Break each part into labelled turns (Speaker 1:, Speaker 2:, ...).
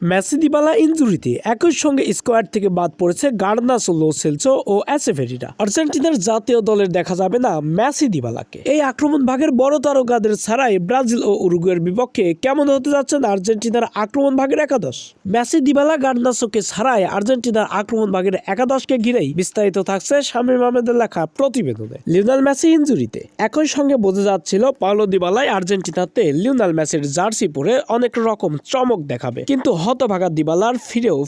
Speaker 1: Messi Dybala ইনজুরিতে একই সঙ্গে squad থেকে বাদ পড়েছে গার্নাচো, লো সেলসো ও অ্যাসেভেরিরা। আর্জেন্টিনার জাতীয় দলের দেখা যাবে না মেসি দিবালাকে। এই আক্রমণ ভাগের বড় তারকাদের ছাড়াই ব্রাজিল ও উরুগুয়ের বিপক্ষে কেমন হতে যাচ্ছেন আর্জেন্টিনার আক্রমণ ভাগের একাদশ। মেসি দিবালা গার্নাচোকে ছাড়াই আর্জেন্টিনার আক্রমণ ভাগের একাদশকে ঘিরেই বিস্তারিত থাকছে শামীম আহমেদের লেখা প্রতিবেদনে। লিওনেল মেসি ইনজুরিতে একই সঙ্গে বোঝা যাচ্ছিল পাওলো দিবালাই আর্জেন্টিনাতে লিওনেল মেসির জার্সি পরে অনেক রকম চমক দেখাবে, কিন্তু হতভাগা দিবালার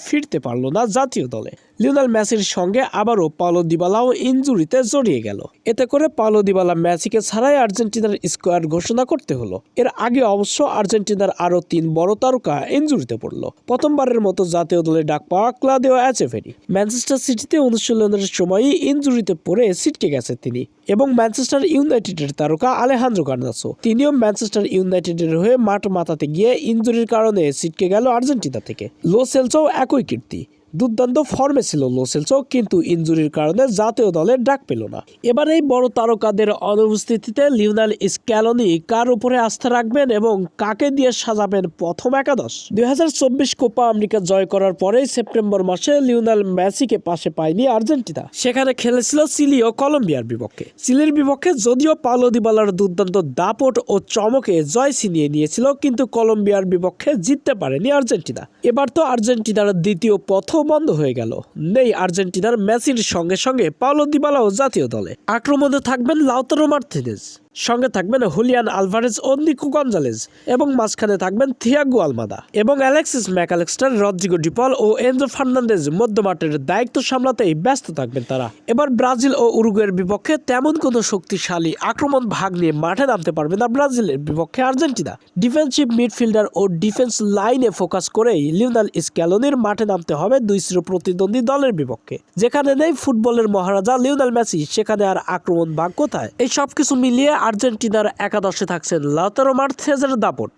Speaker 1: ফিরতে পারল না জাতীয় দলে। লিওনেল মেসির সঙ্গে আবারও পাওলো দিবালাও ইনজুরিতে জড়িয়ে গেল। এতে করে পাওলো দিবালা মেসিকে ছাড়াই আর্জেন্টিনার স্কোয়াড ঘোষণা করতে হলো। এর আগে অবশ্য আর্জেন্টিনার আরো 3 বড় তারকা ইনজুরিতে পড়ল। প্রথমবারের মতো জাতীয় দলে ডাক পাওয়া ক্লাউদিও অ্যাচেভেরি ম্যানচেস্টার সিটিতে অনুশীলনের সময়ই ইনজুরিতে পড়ে ছিটকে গেছে তিনি। এবং ম্যানচেস্টার ইউনাইটেডের তারকা আলেহান্দ্রো গার্নাচো, তিনিও ম্যানচেস্টার ইউনাইটেডের হয়ে মাঠ মাতাতে গিয়ে ইনজুরির কারণে ছিটকে গেল আর্জেন্টিনা থেকে। লো সেলসো একই কীর্তি। দুর্দান্ত ফর্মে ছিল লো সেলসো, কিন্তু ইনজুরির কারণে জাতীয় দলের ডাক পেল না। এবার এই বড় তারকাদের অনুপস্থিতিতে লিওনেল স্ক্যালোনি কার উপরে আস্থা রাখবেন এবং কাকে দিয়ে সাজাবেন প্রথম একাদশ। 2024 কোপা আমেরিকা জয় করার পরেই সেপ্টেম্বর মাসে লিওনেল মেসিকে পাশে পায়নি আর্জেন্টিনা। সেখানে খেলেছিল চিলি ও কলম্বিয়ার বিপক্ষে। চিলির বিপক্ষে যদিও পাওলো দিবালার দুর্দান্ত দাপট ও চমকে জয় ছিনিয়ে নিয়েছিল, কিন্তু কলম্বিয়ার বিপক্ষে জিততে পারেনি আর্জেন্টিনা। এবার তো আর্জেন্টিনার দ্বিতীয় পথ বন্ধ হয়ে গেল। নেই আর্জেন্টিনার মেসির সঙ্গে সঙ্গে পাওলো দিবালাও জাতীয় দলে। আক্রমণে থাকবেন লাউতারো মার্টিনেজ, সঙ্গে থাকবেন হুলিয়ান আলভারেজ ও নিকো গঞ্জালেজ, এবং মাঝখানে থাকবেন থিয়াগো আলমাদা এবং অ্যালেক্সিস ম্যাকঅ্যালিস্টার, রদ্রিগো ডি পল ও এনজো ফার্নান্দেজ মধ্যমাঠের দায়িত্ব সামলাতেই ব্যস্ত থাকবেন তারা। এবার ব্রাজিল ও উরুগুয়ের বিপক্ষে তেমন কোনো শক্তিশালী আক্রমণ ভাগ নিয়ে মাঠে নামতে পারবে না ব্রাজিলের বিপক্ষে আর্জেন্টিনা। ডিফেন্সিভ মিডফিল্ডার ও ডিফেন্স লাইনে ফোকাস করেই লিওনেল স্ক্যালোনির মাঠে নামতে হবে দুই চির প্রতিদ্বন্দ্বী দলের বিপক্ষে। যেখানে নেই ফুটবলের মহারাজা লিওনেল মেসি, সেখানে আর আক্রমণ ভাগ কোথায়? এই সবকিছু মিলিয়ে আর্জেন্টিনার একাদশে থাকছেন লাউতারো মার্টিনেজের দাপট।